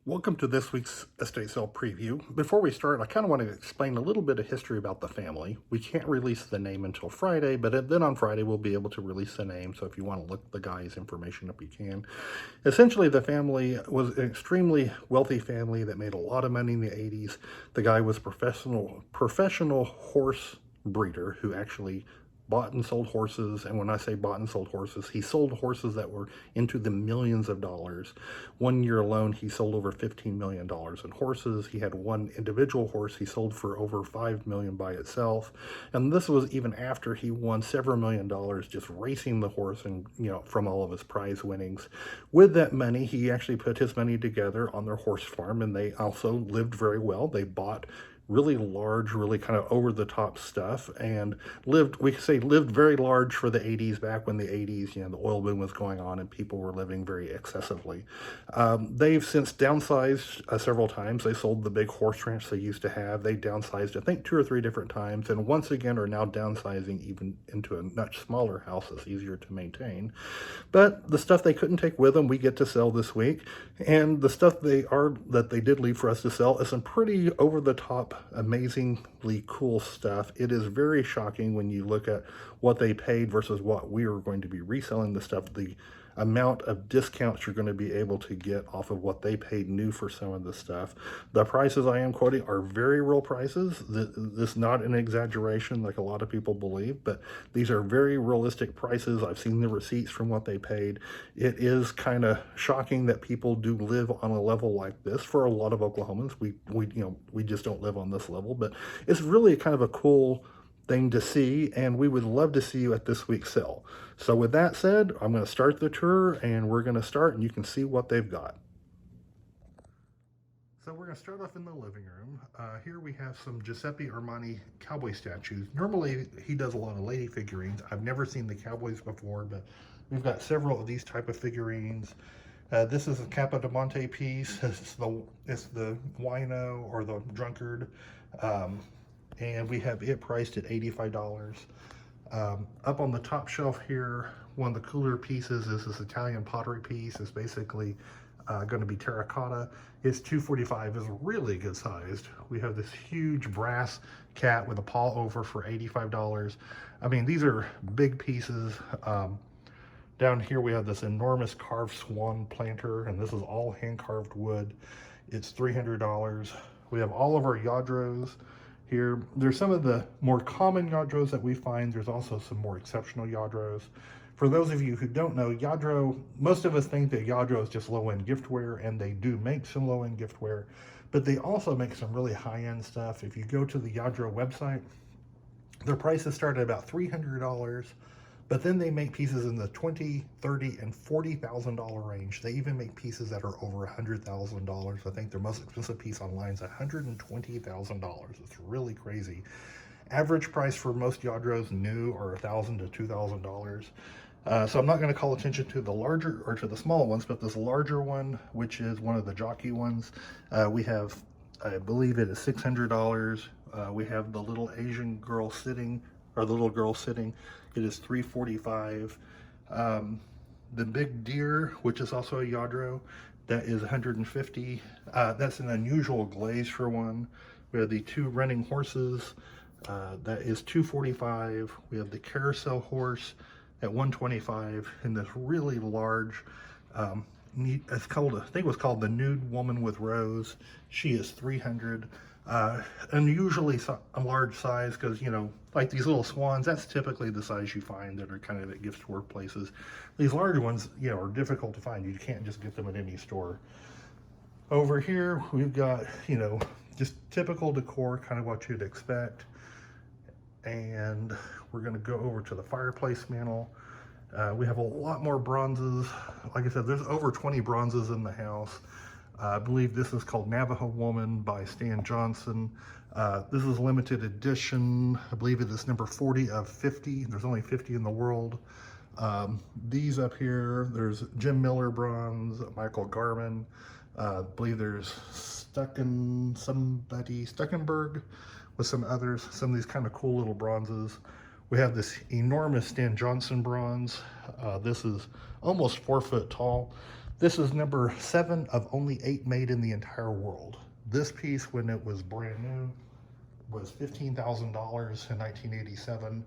Welcome to this week's estate sale preview. Before we start, I kind of want to explain a little bit of history about the family. We can't release the name until Friday, but then on Friday we'll be able to release the name, so if you want to look the guy's information up, you can. Essentially, the family was an extremely wealthy family that made a lot of money in the 80s. The guy was a professional horse breeder who actually bought and sold horses. And when I say bought and sold horses, he sold horses that were into the millions of dollars. One year alone, he sold over $15 million in horses. He had one individual horse he sold for over $5 million by itself. And this was even after he won several million dollars just racing the horse and, from all of his prize winnings. With that money, he actually put his money together on their horse farm, and they also lived very well. They bought really large, really kind of over-the-top stuff, and we could say lived very large for the 80s, back when the 80s, the oil boom was going on and people were living very excessively. They've since downsized several times. They sold the big horse ranch they used to have. They downsized, I think, 2 or 3 different times, and once again are now downsizing even into a much smaller house that's easier to maintain. But the stuff they couldn't take with them, we get to sell this week, and the stuff that they did leave for us to sell is some pretty over-the-top, amazingly cool stuff. It is very shocking when you look at what they paid versus what we are going to be reselling the stuff, the amount of discounts you're going to be able to get off of what they paid new for some of the stuff. The prices I am quoting are very real prices. This is not an exaggeration like a lot of people believe, but these are very realistic prices. I've seen the receipts from what they paid. It is kind of shocking that people do live on a level like this. For a lot of Oklahomans, we just don't live on this level, but it's really kind of a cool thing to see, and we would love to see you at this week's sale. So with that said, I'm going to start the tour, and we're going to start, and you can see what they've got. So we're going to start off in the living room. Here we have some Giuseppe Armani cowboy statues. Normally he does a lot of lady figurines. I've never seen the cowboys before, but we've got several of these type of figurines. This is a Capodimonte piece. It's the wino or the drunkard. And we have it priced at $85. Up on the top shelf here, one of the cooler pieces is this Italian pottery piece. It's basically going to be terracotta. It's $245. It's really good sized. We have this huge brass cat with a paw over for $85. I mean, these are big pieces. Down here we have this enormous carved swan planter, and this is all hand carved wood. It's $300. We have all of our Yadros here. There's some of the more common Yadros that we find. There's also some more exceptional Yadros. For those of you who don't know, Yadro, most of us think that Yadro is just low-end giftware, and they do make some low-end giftware, but they also make some really high-end stuff. If you go to the Yadro website, their prices start at about $300, but then they make pieces in the $20,000, $30,000, and $40,000 range. They even make pieces that are over $100,000. I think their most expensive piece online is $120,000. It's really crazy. Average price for most Yadros new are $1,000 to $2,000. So I'm not going to call attention to the larger or to the small ones, but this larger one, which is one of the jockey ones, we have, I believe it is $600. We have the little Asian girl sitting, or the little girl sitting. It is $345. The big deer, which is also a Yadro, that is $150. That's an unusual glaze for one. We have the 2 running horses. That is $245. We have the carousel horse at $125, and this really large, it's called, I think it was called the Nude Woman with Rose. She is $300. Unusually a large size, because like these little swans, that's typically the size you find that are kind of at gift store places. These larger ones, are difficult to find. You can't just get them at any store. Over here we've got, just typical decor, kind of what you'd expect. And we're going to go over to the fireplace mantle. We have a lot more bronzes. Like I said, there's over 20 bronzes in the house. I believe this is called Navajo Woman by Stan Johnson. This is limited edition. I believe it is number 40 of 50. There's only 50 in the world. These up here, there's Jim Miller bronze, Michael Garman. I believe there's Stuckenberg with some others, some of these kind of cool little bronzes. We have this enormous Stan Johnson bronze. This is almost 4 foot tall. This is number 7 of only 8 made in the entire world. This piece, when it was brand new, was $15,000 in 1987.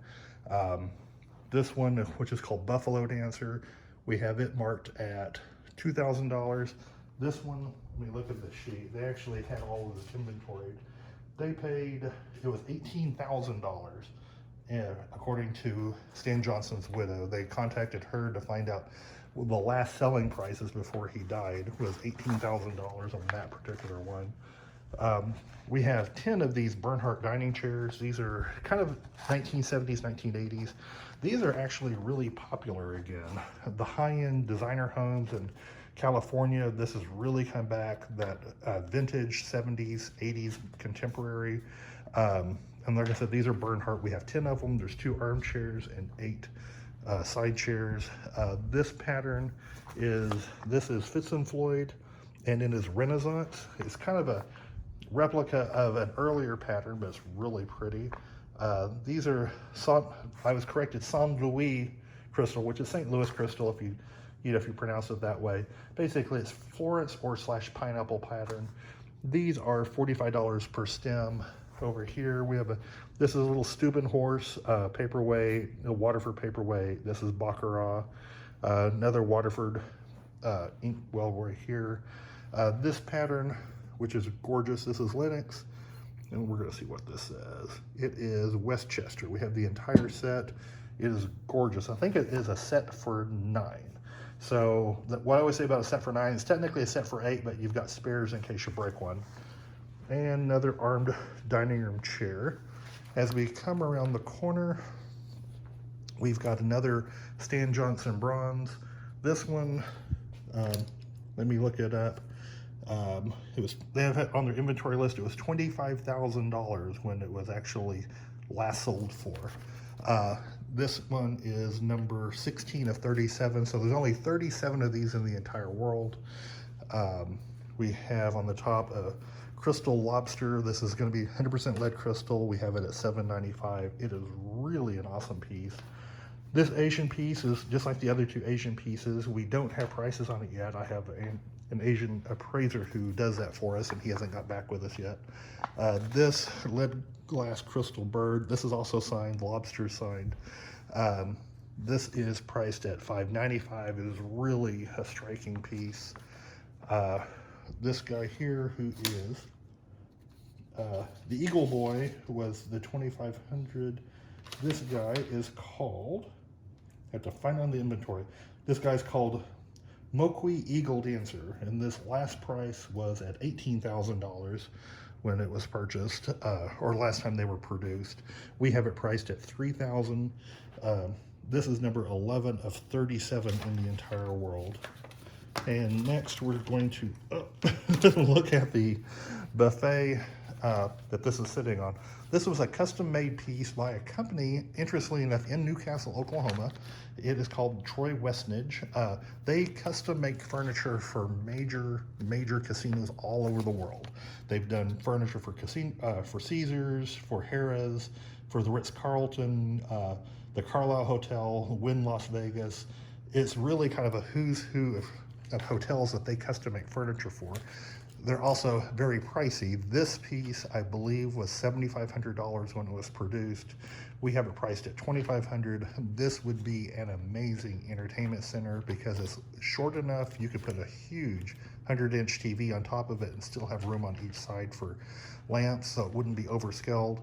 This one, which is called Buffalo Dancer, we have it marked at $2,000. This one, let me look at the sheet. They actually had all of this inventoried. They paid, it was $18,000. And according to Stan Johnson's widow, they contacted her to find out the last selling prices before he died was $18,000 on that particular one. We have 10 of these Bernhardt dining chairs. These are kind of 1970s, 1980s. These are actually really popular again. The high-end designer homes in California, this has really come back, that vintage 70s, 80s contemporary. And like I said, these are Bernhardt. We have 10 of them. There's 2 armchairs and 8 side chairs. This pattern is Fitz and Floyd, and in his Renaissance. It's kind of a replica of an earlier pattern, but it's really pretty. These are, I was corrected, Saint Louis crystal, which is St. Louis crystal if you pronounce it that way. Basically, it's Florence or / pineapple pattern. These are $45 per stem. Over here we have this is a little Steuben horse paperweight, a Waterford paperweight. This is Baccarat, another Waterford inkwell right here. This pattern, which is gorgeous, this is Lenox, and we're going to see what this says. It is Westchester. We have the entire set. It is gorgeous. I think it is a set for 9. So what I always say about a set for 9 is technically a set for 8, but you've got spares in case you break one. And another armed dining room chair. As we come around the corner, we've got another Stan Johnson bronze. This one, let me look it up. They have it on their inventory list. It was $25,000 when it was actually last sold for. This one is number 16 of 37, so there's only 37 of these in the entire world. We have on the top a crystal lobster. This is going to be 100% lead crystal. We have it at $7.95. It is really an awesome piece. This Asian piece is just like the other 2 Asian pieces. We don't have prices on it yet. I have an Asian appraiser who does that for us, and he hasn't got back with us yet. This lead glass crystal bird, this is also signed, Lobster signed. This is priced at $5.95. It is really a striking piece. This guy here, who is the Eagle Boy, was the 2500. This guy is called, I have to find on the inventory. This guy's called Moqui Eagle Dancer, and this last price was at $18,000 when it was purchased, or last time they were produced. We have it priced at $3,000. This is number 11 of 37 in the entire world. And next we're going to look at the buffet that this is sitting on. This was a custom-made piece by a company, interestingly enough, in Newcastle, Oklahoma. It is called Troy Westnedge. They custom make furniture for major casinos all over the world. They've done furniture for Caesars, for Harrah's, for the Ritz-Carlton, the Carlisle Hotel, Wynn Las Vegas. It's really kind of a who's who of hotels that they custom make furniture for. They're also very pricey. This piece, I believe, was $7,500 when it was produced. We have it priced at $2,500. This would be an amazing entertainment center because it's short enough. You could put a huge 100-inch TV on top of it and still have room on each side for lamps, so it wouldn't be overscaled.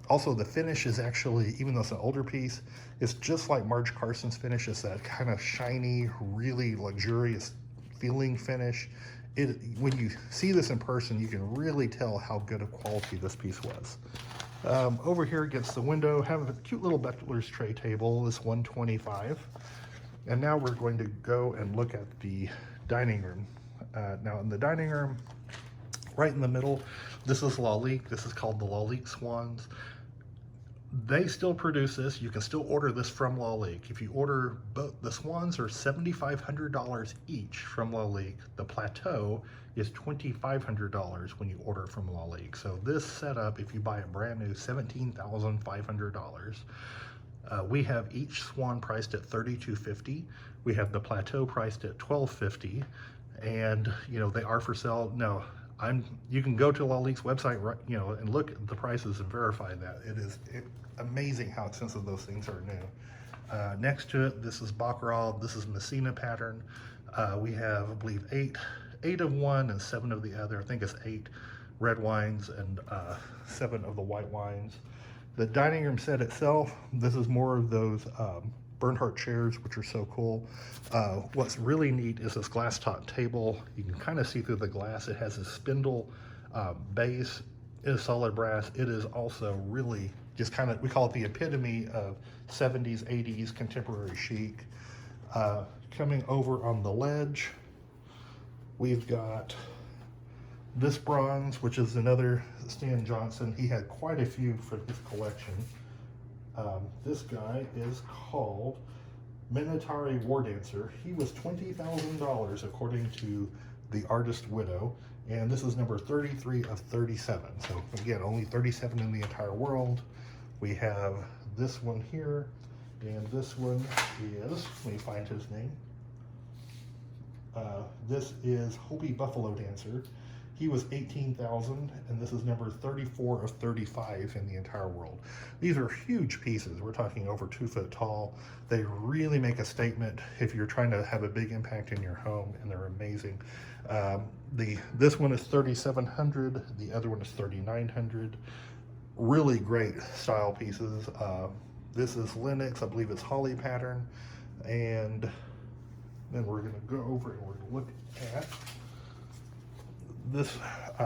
Also, the finish is actually, even though it's an older piece, it's just like Marge Carson's finish. It's that kind of shiny, really luxurious feeling finish. When you see this in person, you can really tell how good a quality this piece was. Over here against the window, have a cute little butler's tray table. This $125. And now we're going to go and look at the dining room. Now in the dining room, right in the middle, this is Lalique. This is called the Lalique Swans. They still produce this. You can still order this from Lalique. If you order both, the Swans are $7,500 each from Lalique. The Plateau is $2,500 when you order from Lalique. So this setup, if you buy it brand new, $17,500. We have each Swan priced at $32.50. We have the Plateau priced at $12.50, and you know they are for sale. No, you can go to Lalique's website, right, you know, and look at the prices and verify that. It is amazing how expensive those things are new. Next to it, this is Baccarat. This is Messina pattern. We have, I believe, eight of one and 7 of the other. I think it's 8 red wines and 7 of the white wines. The dining room set itself, this is more of those Bernhardt chairs, which are so cool. What's really neat is this glass top table. You can kind of see through the glass. It has a spindle base. It is solid brass. It is also really just kind of, we call it the epitome of 70s, 80s contemporary chic. Coming over on the ledge, we've got this bronze, which is another Stan Johnson. He had quite a few for his collection. This guy is called Minatari War Dancer. He was $20,000 according to the artist widow, and this is number 33 of 37. So again, only 37 in the entire world. We have this one here, and this one is, let me find his name. This is Hopi Buffalo Dancer. He was $18,000, and this is number 34 of 35 in the entire world. These are huge pieces. We're talking over 2 foot tall. They really make a statement if you're trying to have a big impact in your home, and they're amazing. This one is $3,700. The other one is $3,900. Really great style pieces. This is Linux. I believe it's Holly pattern. And then we're going to go over and we're going to look at this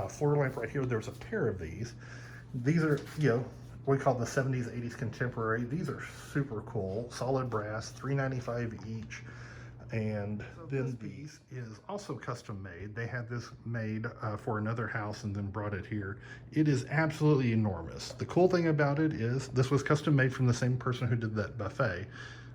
floor lamp right here. There's a pair of these. These are, you know, we call the 70s, 80s contemporary. These are super cool. Solid brass, $3.95 each. And then these is also custom made. They had this made for another house and then brought it here. It is absolutely enormous. The cool thing about it is this was custom made from the same person who did that buffet.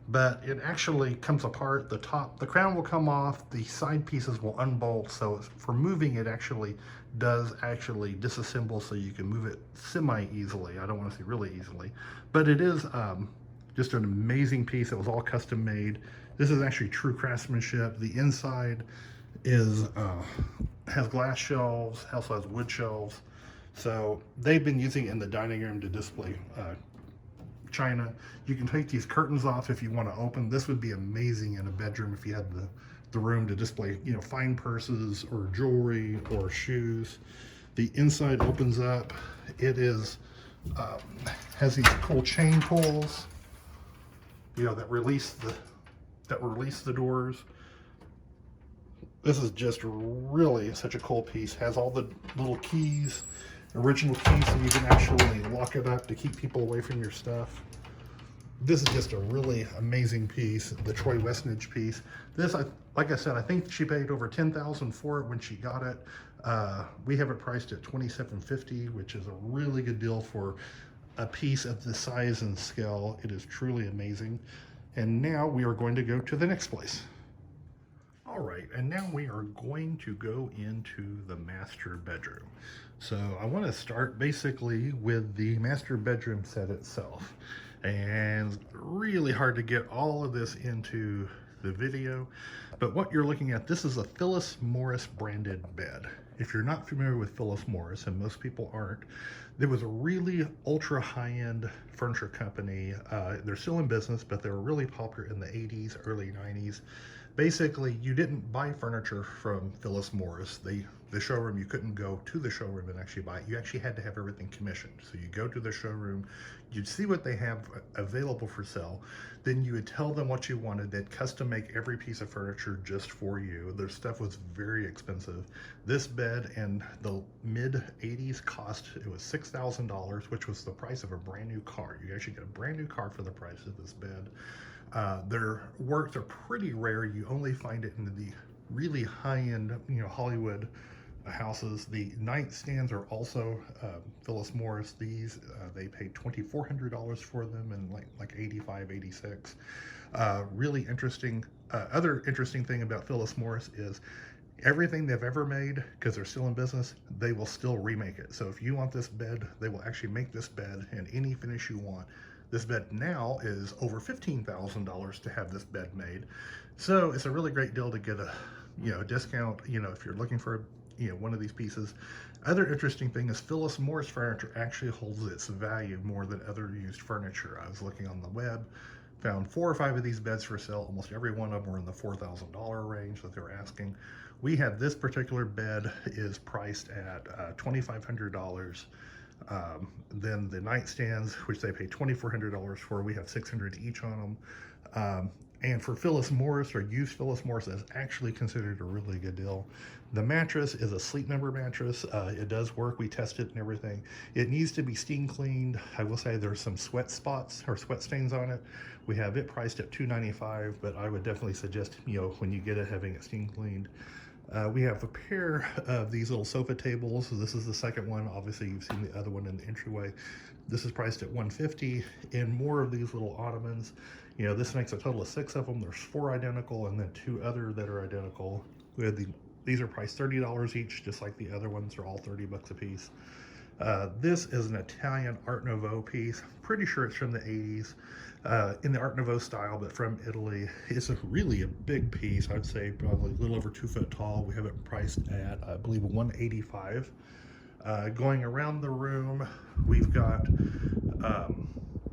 But it actually comes apart. The crown will come off, the side pieces will unbolt, so for moving it actually does disassemble, so you can move it semi-easily. I don't want to say really easily, but it is just an amazing piece. It was all custom made. This is actually true craftsmanship. The inside is has glass shelves, also has wood shelves. So they've been using it in the dining room to display china. You can take these curtains off if you want to open. This would be amazing in a bedroom if you had the room to display, you know, fine purses or jewelry or shoes. The inside opens up. It is has these cool chain pulls, you know, that release the doors. This is just really such a cool piece. Has all the little keys, original keys, so you can actually lock it up to keep people away from your stuff. This is just a really amazing piece, the Troy Westnedge piece. This, like I said, I think she paid over $10,000 for it when she got it. We have it priced at $27.50, which is a really good deal for a piece of the size and scale. It is truly amazing. And now we are going to go to the next place. All right, and now we are going to go into the master bedroom. So I want to start basically with the master bedroom set itself. And it's really hard to get all of this into the video, but what you're looking at, this is a Phyllis Morris branded bed. If you're not familiar with Phyllis Morris, and most people aren't, there was a really ultra high-end furniture company. They're still in business, but they were really popular in the 80s, early 90s. Basically, you didn't buy furniture from Phyllis Morris. The showroom, you couldn't go to the showroom and actually buy it. You actually had to have everything commissioned. So you go to the showroom, you'd see what they have available for sale, then you would tell them what you wanted. They'd custom make every piece of furniture just for you. Their stuff was very expensive. This bed in the mid 80s cost, it was $6,000, which was the price of a brand new car. You actually get a brand new car for the price of this bed. Their works are pretty rare. You only find it in the really high-end, you know, Hollywood houses. The nightstands are also Phyllis Morris. These they paid $2,400 for them, and like 85, 86. Really interesting. Other interesting thing about Phyllis Morris is everything they've ever made, because they're still in business, they will still remake it. So if you want this bed, they will actually make this bed in any finish you want. This bed now is over $15,000 to have this bed made. So it's a really great deal to get a, discount, if you're looking for, one of these pieces. Other interesting thing is Phyllis Morris furniture actually holds its value more than other used furniture. I was looking on the web, found 4 or 5 of these beds for sale. Almost every one of them were in the $4,000 range that they were asking. We have this particular bed is priced at $2,500. Then the nightstands, which they pay $2,400 for, we have $600 each on them. And for Phyllis Morris, or used Phyllis Morris, is actually considered a really good deal. The mattress is a Sleep Number mattress. It does work. We tested it and everything. It needs to be steam cleaned. I will say there's some sweat spots or sweat stains on it. We have it priced at $295, but I would definitely suggest, when you get it, having it steam cleaned. We have a pair of these little sofa tables. So this is the second one. Obviously, you've seen the other one in the entryway. This is priced at $150, and more of these little ottomans. This makes a total of 6 of them. There's 4 identical, and then 2 other that are identical. We have these are priced $30 each, just like the other ones. They're all 30 bucks a piece. This is an Italian Art Nouveau piece. Pretty sure it's from the 80s, in the Art Nouveau style, but from Italy. It's really a big piece. I'd say probably a little over 2 foot tall. We have it priced at, I believe, $185. Going around the room, we've got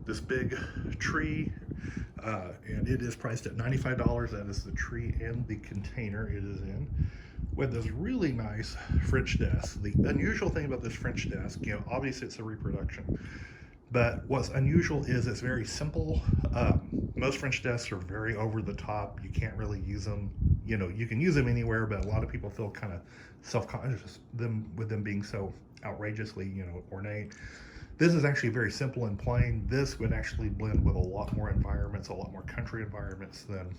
this big tree, and it is priced at $95. That is the tree and the container it is in. With this really nice French desk. The unusual thing about this French desk, obviously it's a reproduction, but what's unusual is it's very simple. Most French desks are very over the top. You can't really use them. You can use them anywhere, but a lot of people feel kind of self-conscious with them being so outrageously, ornate. This is actually very simple and plain. This would actually blend with a lot more environments, a lot more country environments than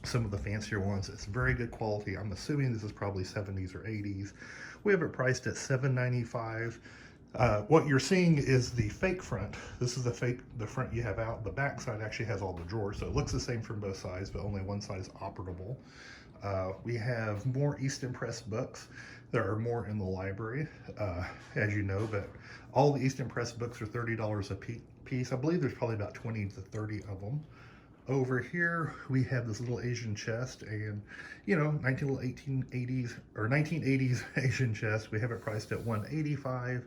some of the fancier ones. It's very good quality. I'm assuming this is probably 70s or 80s. We have it priced at $795. What you're seeing is the fake front. This is the front you have out. The back side actually has all the drawers, so it looks the same from both sides, but only one side is operable. We have more East Impress books. There are more in the library, as you know, but all the East Impress books are $30 a piece. I believe there's probably about 20 to 30 of them. Over here, we have this little Asian chest, and 1980s or 1980s Asian chest. We have it priced at $185.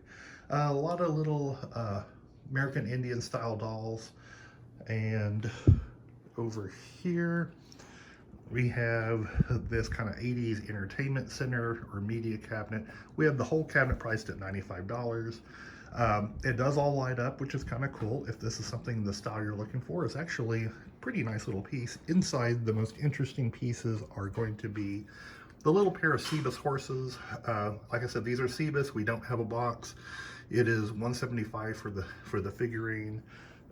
A lot of little American Indian style dolls. And over here, we have this kind of 80s entertainment center or media cabinet. We have the whole cabinet priced at $95. It does all light up, which is kind of cool. If this is something the style you're looking for, it's actually a pretty nice little piece. Inside, the most interesting pieces are going to be the little pair of Cebus horses. Like I said, these are Cebus. We don't have a box. It is $175 for the figurine.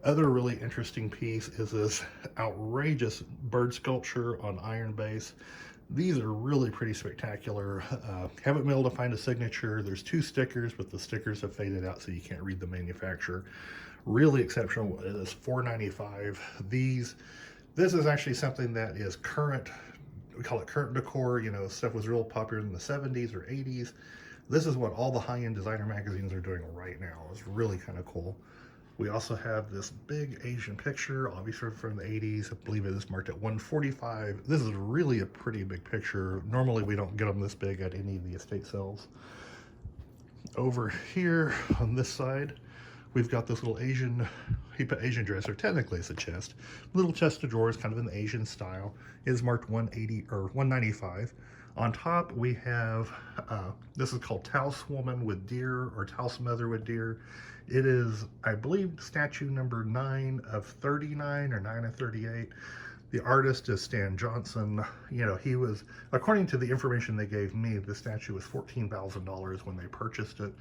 Other really interesting piece is this outrageous bird sculpture on iron base. These are really pretty spectacular. Haven't been able to find a signature. There's 2 stickers, but the stickers have faded out, so you can't read the manufacturer. Really exceptional. It is $495. This is actually something that is current. We call it current decor. Stuff was real popular in the 70s or 80s. This is what all the high-end designer magazines are doing right now. It's really kind of cool. We also have this big Asian picture, obviously from the 80s. I believe it is marked at $145. This is really a pretty big picture. Normally we don't get them this big at any of the estate sales. Over here on this side, we've got this little Asian dresser. Technically it's a chest. Little chest of drawers, kind of in the Asian style. It is marked $180 or $195. On top we have, this is called Taos Woman with deer, or Taos Mother with deer. It is, I believe, statue number 9 of 39 or 9 of 38. The artist is Stan Johnson. He was, according to the information they gave me, the statue was $14,000 when they purchased it.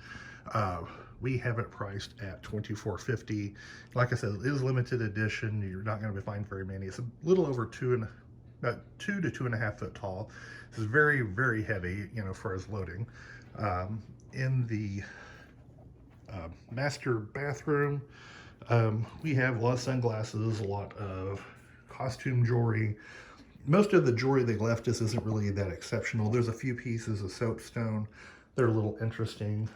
We have it priced at $24.50. Like I said, it is limited edition. You're not going to find very many. It's a little over 2 to 2.5 foot tall. This is very, very heavy, for as loading. In the master bathroom, we have a lot of sunglasses, a lot of costume jewelry. Most of the jewelry they left us isn't really that exceptional. There's a few pieces of soapstone. They're a little interesting.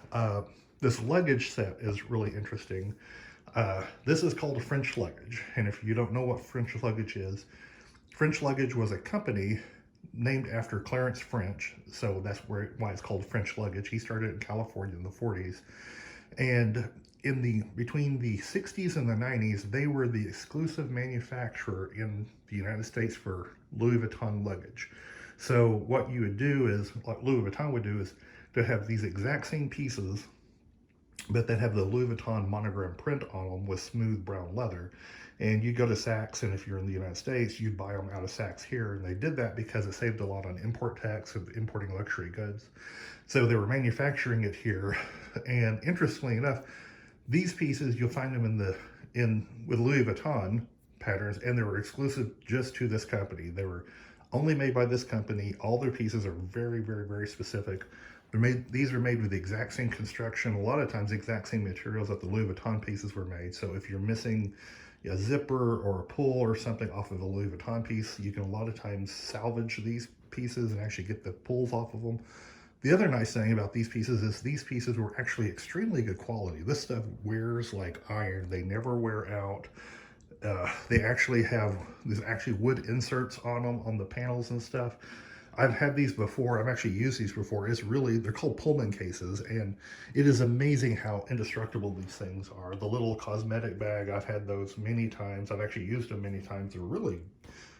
This luggage set is really interesting. This is called a French Luggage, and if you don't know what French Luggage is, French Luggage was a company named after Clarence French, so that's why it's called French Luggage. He started in California in the 40s, and between the 60s and the 90s, they were the exclusive manufacturer in the United States for Louis Vuitton luggage. So what you would do is, what Louis Vuitton would do is to have these exact same pieces, but that have the Louis Vuitton monogram print on them with smooth brown leather. And you go to Saks, and if you're in the United States, you'd buy them out of Saks here. And they did that because it saved a lot on import tax of importing luxury goods. So they were manufacturing it here. And interestingly enough, these pieces, you'll find them with Louis Vuitton patterns, and they were exclusive just to this company. They were only made by this company. All their pieces are very, very, very specific. These are made with the exact same construction, a lot of times the exact same materials that the Louis Vuitton pieces were made. So if you're missing a zipper or a pull or something off of a Louis Vuitton piece, you can a lot of times salvage these pieces and actually get the pulls off of them. The other nice thing about these pieces is these pieces were actually extremely good quality. This stuff wears like iron. They never wear out. They actually have, there's actually wood inserts on them on the panels and stuff. I've had these before. I've actually used these before. They're called Pullman Cases, and it is amazing how indestructible these things are. The little cosmetic bag, I've had those many times. I've actually used them many times. They're really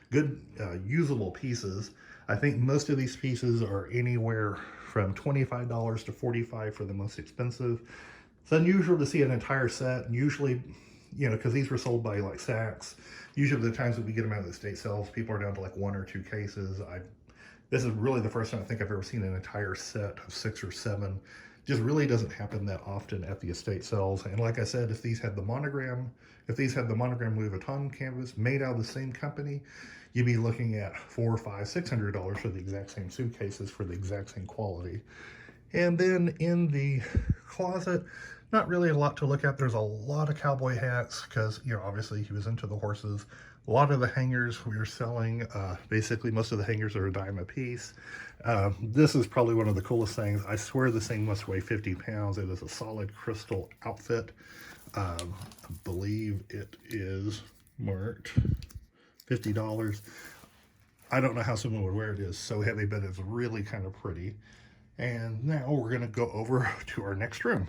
good, usable pieces. I think most of these pieces are anywhere from $25 to $45 for the most expensive. It's unusual to see an entire set, and usually, you know, because these were sold by like Saks. Usually the times that we get them out of the estate sales, people are down to like 1 or 2 cases. This is really the first time I think I've ever seen an entire set of 6 or 7. Just really doesn't happen that often at the estate sales. And like I said, if these had the monogram Louis Vuitton canvas made out of the same company, you'd be looking at $400, $500, $600 for the exact same suitcases for the exact same quality. And then in the closet, not really a lot to look at. There's a lot of cowboy hats because, you know, obviously he was into the horses. A lot of the hangers we were selling, basically most of the hangers are $0.10 a piece. This is probably one of the coolest things. I swear this thing must weigh 50 pounds. It is a solid crystal outfit. I believe it is marked $50. I don't know how someone would wear it. It is so heavy, but it's really kind of pretty. And now we're going to go over to our next room.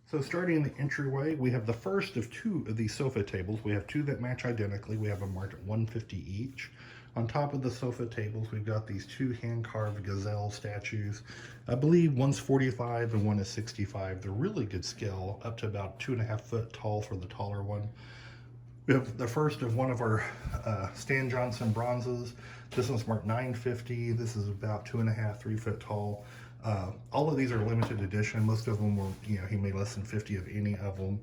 So starting in the entryway, we have the first of 2 of these sofa tables. We have 2 that match identically. We have them marked at $150 each. On top of the sofa tables, we've got these 2 hand-carved Gazelle statues. I believe one's 45 and one is 65. They're really good scale, up to about 2.5 foot tall for the taller one. We have the first of one of our Stan Johnson bronzes. This one's marked $9.50. This is about 2.5, 3 foot tall. All of these are limited edition. Most of them were, you know, he made less than 50 of any of them.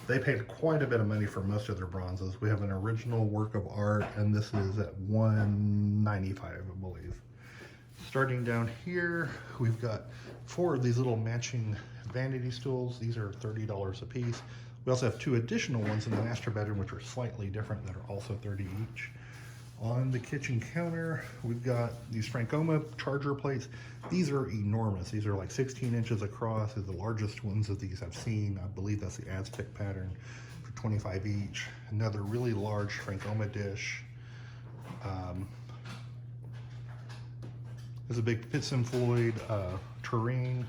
They paid quite a bit of money for most of their bronzes. We have an original work of art, and this is at $195, I believe. Starting down here, we've got 4 of these little matching vanity stools. These are $30 a piece. We also have 2 additional ones in the master bedroom, which are slightly different, that are also $30 each. On the kitchen counter, we've got these Frankoma charger plates. These are enormous. These are like 16 inches across. They're the largest ones of these I've seen. I believe that's the Aztec pattern for $25 each. Another really large Frankoma dish. There's a big Pitson Floyd tureen.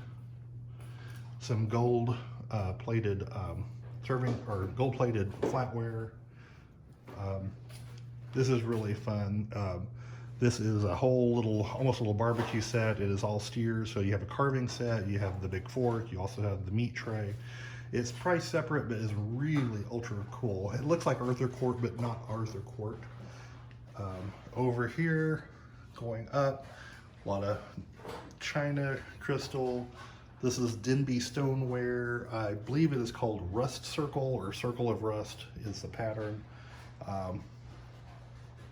Some gold plated serving or gold plated flatware. This is really fun. This is a whole little, almost a little barbecue set. It is all steers, so you have a carving set, you have the big fork, you also have the meat tray. It's priced separate, but it's really ultra cool. It looks like Arthur Court, but not Arthur Court. Over here, going up, a lot of china, crystal. This is Denby Stoneware. I believe it is called Rust Circle, or Circle of Rust is the pattern.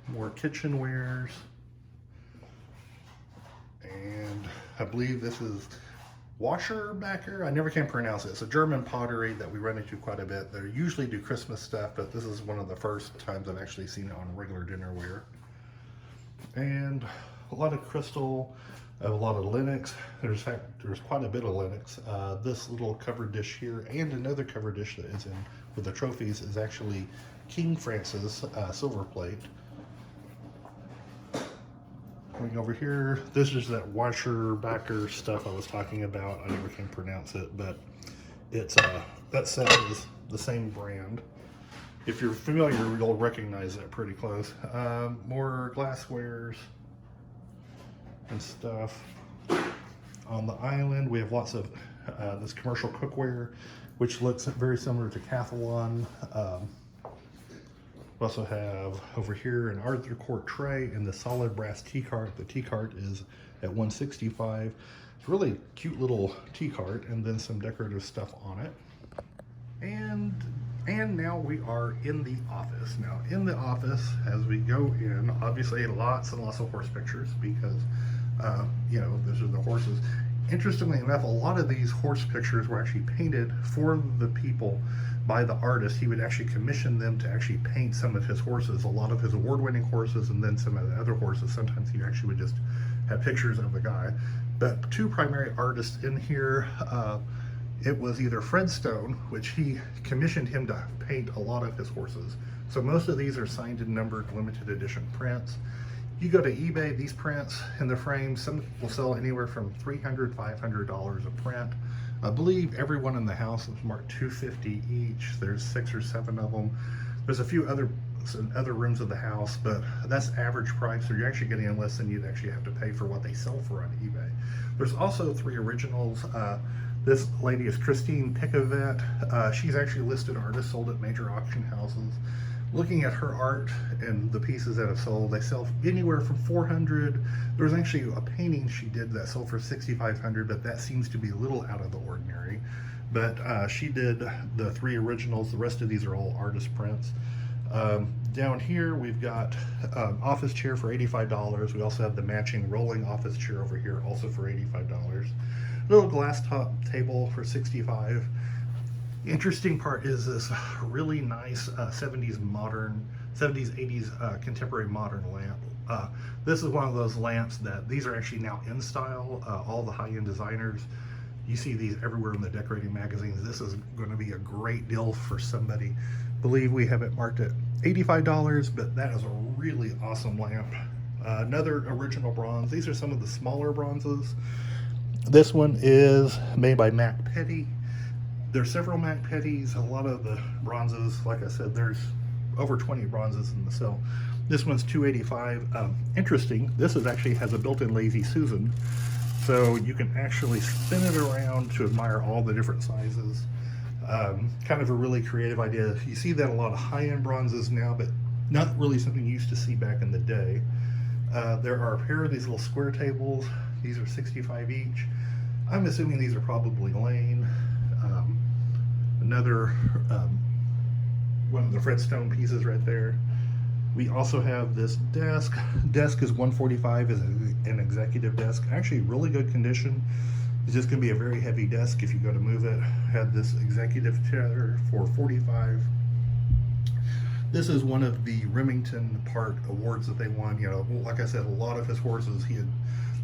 More kitchenwares, and I believe this is Wasserbacher. I never can pronounce it. It's a German pottery that we run into quite a bit. They usually do Christmas stuff, but this is one of the first times I've actually seen it on regular dinnerware. And a lot of crystal, a lot of Linux. There's quite a bit of Linux. This little covered dish here, and another covered dish that is in for the trophies is actually King Francis silver plate. Coming over here, this is that washer backer stuff I was talking about. I never can pronounce it, but it's that set is the same brand. If you're familiar, you'll recognize it pretty close. More glasswares and stuff. On the island, we have lots of this commercial cookware, which looks very similar to Cathalon. We also have over here an Arthur Court tray and the solid brass tea cart. The tea cart is at $165. It's a really cute little tea cart, and then some decorative stuff on it. And now we are in the office. Now in the office, as we go in, obviously lots and lots of horse pictures because, you know, those are the horses. Interestingly enough, a lot of these horse pictures were actually painted for the people by the artist. He would actually commission them to actually paint some of his horses, a lot of his award-winning horses, and then some of the other horses. Sometimes he actually would just have pictures of the guy. But two primary artists in here, it was either Fred Stone, which he commissioned him to paint a lot of his horses. So most of these are signed and numbered limited edition prints. You go to eBay, these prints in the frames, some will sell anywhere from $300, $500 a print. I believe everyone in the house is marked $250 each. There's 6 or 7 of them. There's a few other rooms of the house, but that's average price, so you're actually getting less than you'd actually have to pay for what they sell for on eBay. There's also 3 originals. This lady is Christine Picavet. She's actually listed artist, sold at major auction houses. Looking at her art and the pieces that have sold, they sell anywhere from $400. There was actually a painting she did that sold for $6,500, but that seems to be a little out of the ordinary. But she did the 3 originals. The rest of these are all artist prints. Down here we've got office chair for $85. We also have the matching rolling office chair over here, also for $85. Little glass top table for $65. The interesting part is this really nice 70s, 80s contemporary modern lamp. This is one of those lamps that these are actually now in style. All the high-end designers, you see these everywhere in the decorating magazines. This is going to be a great deal for somebody. I believe we have it marked at $85, but that is a really awesome lamp. Another original bronze. These are some of the smaller bronzes. This one is made by Mac Petty. There's several Mac Pettys. A lot of the bronzes, like I said, there's over 20 bronzes in the sale. This one's $285. Interesting, this is actually has a built-in Lazy Susan, so you can actually spin it around to admire all the different sizes. Kind of a really creative idea. You see that a lot of high-end bronzes now, but not really something you used to see back in the day. There are a pair of these little square tables. These are $65 each. I'm assuming these are probably Lane. Another one of the Fred Stone pieces right there. We also have this desk. Desk is $145 as an executive desk. Actually, really good condition. It's just going to be a very heavy desk if you go to move it. Had this executive chair for $45. This is one of the Remington Park awards that they won. You know, like I said, a lot of his horses, he had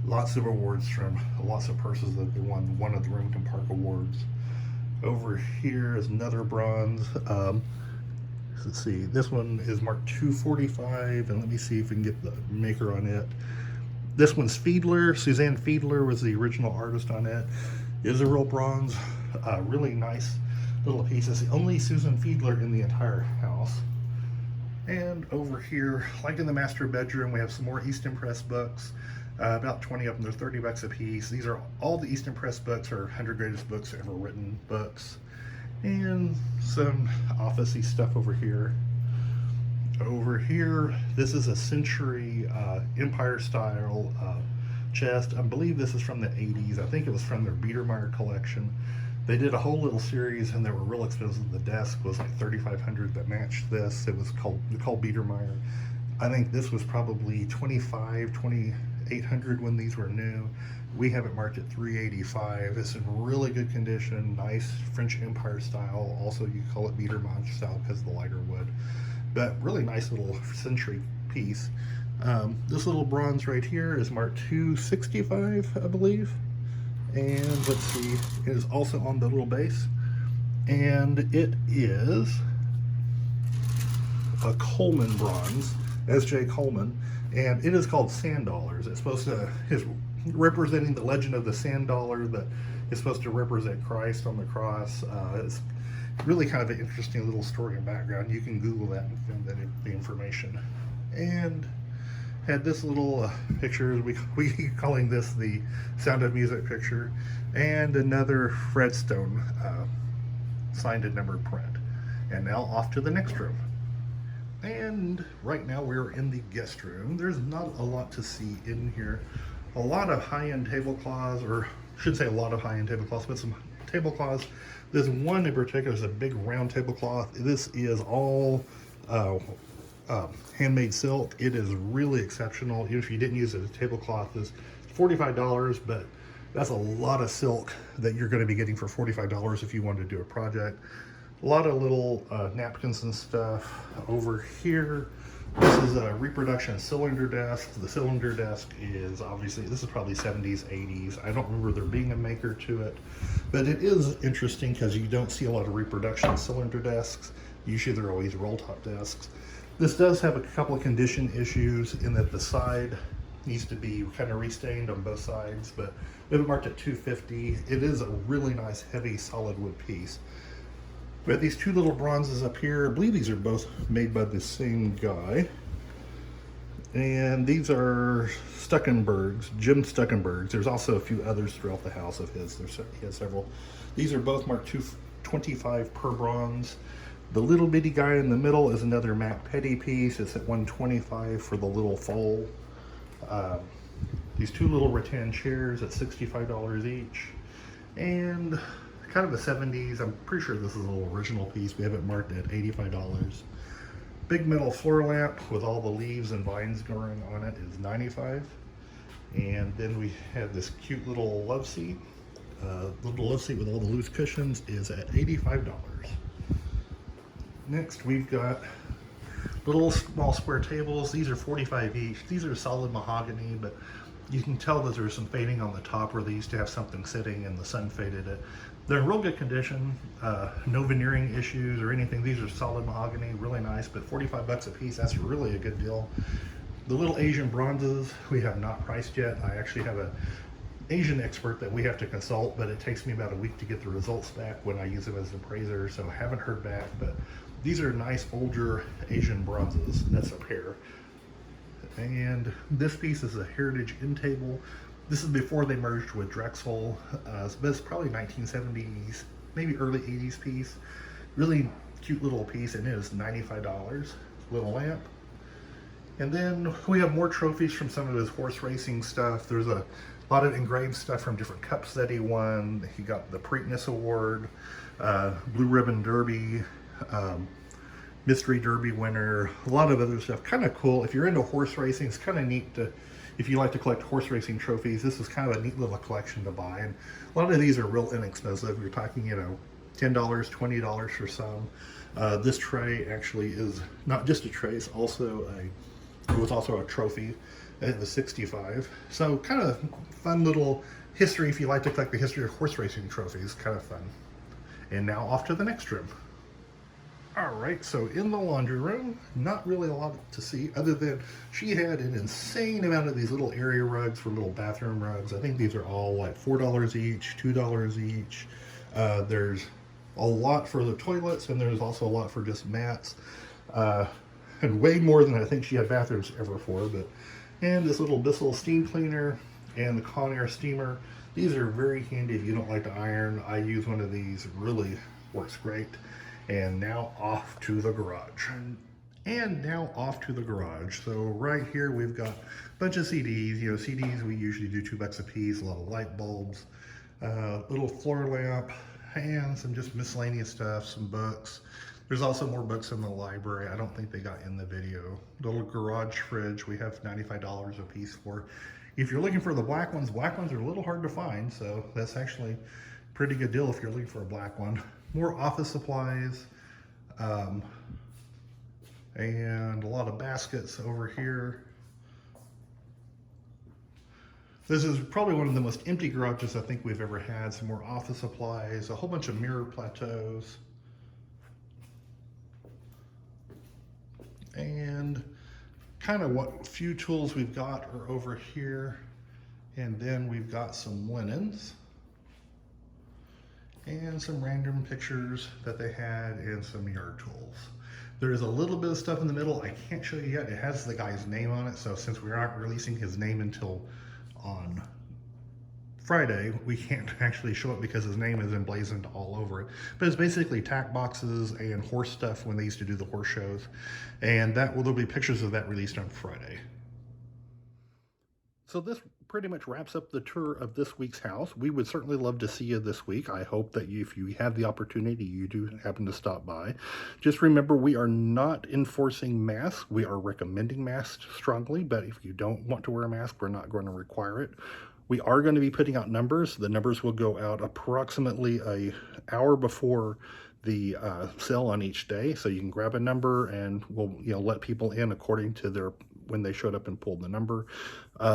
lots of awards from lots of purses that they won one of the Remington Park awards. Over here is another bronze. Let's see, this one is marked $245, and let me see if we can get the maker on it. This one's Fiedler. Suzanne Fiedler was the original artist on it. It is a real bronze, really nice little piece. It's the only Susan Fiedler in the entire house. And over here, like in the master bedroom, we have some more Easton Press books. About 20 of them. They're 30 bucks a piece. These are all the Easton Press books, are 100 greatest books ever written books. And some office-y stuff over here. Over here, this is a Century Empire style chest. I believe this is from the 80s. I think it was from their Biedermeier collection. They did a whole little series, and they were real expensive. The desk was like $3,500 that matched this. It was called Biedermeier. I think this was probably $2,800 when these were new. We have it marked at $385. It's in really good condition, nice French Empire style. Also, you call it Biedermeier style because of the lighter wood. But really nice little Century piece. This little bronze right here is marked $265, I believe. And let's see, it is also on the little base. and it is a Coleman bronze, S.J. Coleman, and it is called sand dollars. It's supposed to is representing the legend of the sand dollar that is supposed to represent Christ on the cross. It's really kind of an interesting little story and background. You can Google that and find that the information. And had this little picture, we keep calling this the Sound of Music picture, and another Fredstone signed and numbered print. And now off to the next room. And right now we're in the guest room. There's not a lot to see in here. A lot of high-end tablecloths, or I should say a lot of high-end tablecloths, but some tablecloths. This one in particular is a big round tablecloth. This is all handmade silk. It is really exceptional. Even if you didn't use it as a tablecloth, it's $45, but that's a lot of silk that you're going to be getting for $45 if you want to do a project. A lot of little napkins and stuff over here. This is a Reproduction cylinder desk. The cylinder desk is obviously, this is probably 70s, 80s. I don't remember there being a maker to it, but it is interesting because you don't see a lot of Reproduction cylinder desks. Usually they're always roll top desks. This does have a couple of condition issues in that the side needs to be kind of restained on both sides, but we have it marked at $250. It is a really nice, heavy, solid wood piece. We have these two little bronzes up here. I believe these are both made by the same guy. And these are Stuckenbergs, Jim Stuckenbergs. There's also a few others throughout the house of his. He has several. These are both marked $225 per bronze. The little bitty guy in the middle is another Matt Petty piece. It's at $125 for the little foal. These two little rattan chairs at $65 each. And kind of a 70s, I'm pretty sure this is a little original piece. We have it marked at $85. Big metal floor lamp with all the leaves and vines growing on it is $95. And then we have this cute little love seat. The little love seat with all the loose cushions is at $85. Next we've got little small square tables. These are $45 each. These are solid mahogany, but you can tell that there's some fading on the top where they used to have something sitting and the sun faded it. They're in real good condition, no veneering issues or anything. These are solid mahogany, really nice, but $45 a piece, that's really a good deal. The little Asian bronzes, we have not priced yet. I actually have an Asian expert that we have to consult, but it takes me about a week to get the results back when I use them as an appraiser, so I haven't heard back, but these are nice older Asian bronzes. That's a pair. And this piece is a heritage end table. This is before they merged with Drexel. But it's probably 1970s, maybe early 80s piece. Really cute little piece, and it is $95. Little lamp. And then we have more trophies from some of his horse racing stuff. There's a lot of engraved stuff from different cups that he won. He got the Preakness Award, Blue Ribbon Derby, Mystery Derby winner, a lot of other stuff. Kind of cool. If you're into horse racing, it's kind of neat to, if you like to collect horse racing trophies, this is kind of a neat little collection to buy. And a lot of these are real inexpensive. You're talking, you know, $10, $20 for some. This tray actually is not just a tray, it's also it was also a trophy. It was $65. So kind of fun little history if you like to collect the history of horse racing trophies. Kind of fun. And now off to the next room. All right, so in the laundry room, not really a lot to see other than she had an insane amount of these little area rugs for little bathroom rugs. I think these are all like $4 each, $2 each. There's a lot for the toilets, and there's also a lot for just mats. And way more than I think she had bathrooms ever for. And this little Bissell steam cleaner and the Conair steamer. These are very handy if you don't like to iron. I use one of these, it really works great. And now off to the garage. And now off to the garage. So right here we've got a bunch of CDs. You know, CDs we usually do $2 a piece, a lot of light bulbs, little floor lamp, and some just miscellaneous stuff, some books. There's also more books in the library. I don't think they got in the video. The little garage fridge we have $95 a piece for. If you're looking for the black ones are a little hard to find, so that's actually a pretty good deal if you're looking for a black one. More office supplies, and a lot of baskets over here. This is probably one of the most empty garages I think we've ever had. Some more office supplies, a whole bunch of mirror plateaus, and kind of what few tools we've got are over here. And then we've got some linens and some random pictures that they had and some yard tools. There's a little bit of stuff in the middle I can't show you yet. It has the guy's name on it, so since we aren't releasing his name until on Friday, we can't actually show it because his name is emblazoned all over it. But it's basically tack boxes and horse stuff when they used to do the horse shows. And there'll be pictures of that released on Friday. So this pretty much wraps up the tour of this week's house. We would certainly love to see you this week. I hope that if you have the opportunity, you do happen to stop by. Just remember, we are not enforcing masks. We are recommending masks strongly, but if you don't want to wear a mask, we're not going to require it. We are going to be putting out numbers. The numbers will go out approximately an hour before the sale on each day, so you can grab a number and we'll let people in according to when they showed up and pulled the number.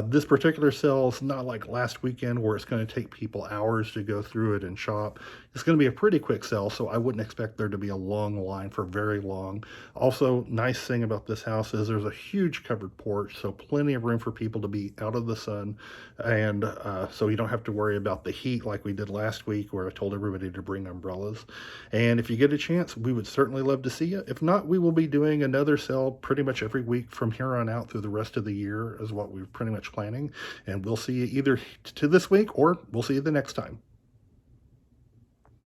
This particular sale is not like last weekend where it's going to take people hours to go through it and shop. It's going to be a pretty quick sale, so I wouldn't expect there to be a long line for very long. Also, nice thing about this house is there's a huge covered porch, so plenty of room for people to be out of the sun, and so you don't have to worry about the heat like we did last week where I told everybody to bring umbrellas. And if you get a chance, we would certainly love to see you. If not, we will be doing another sale pretty much every week from here on out through the rest of the year is what we're pretty much planning. And we'll see you either to this week or we'll see you the next time.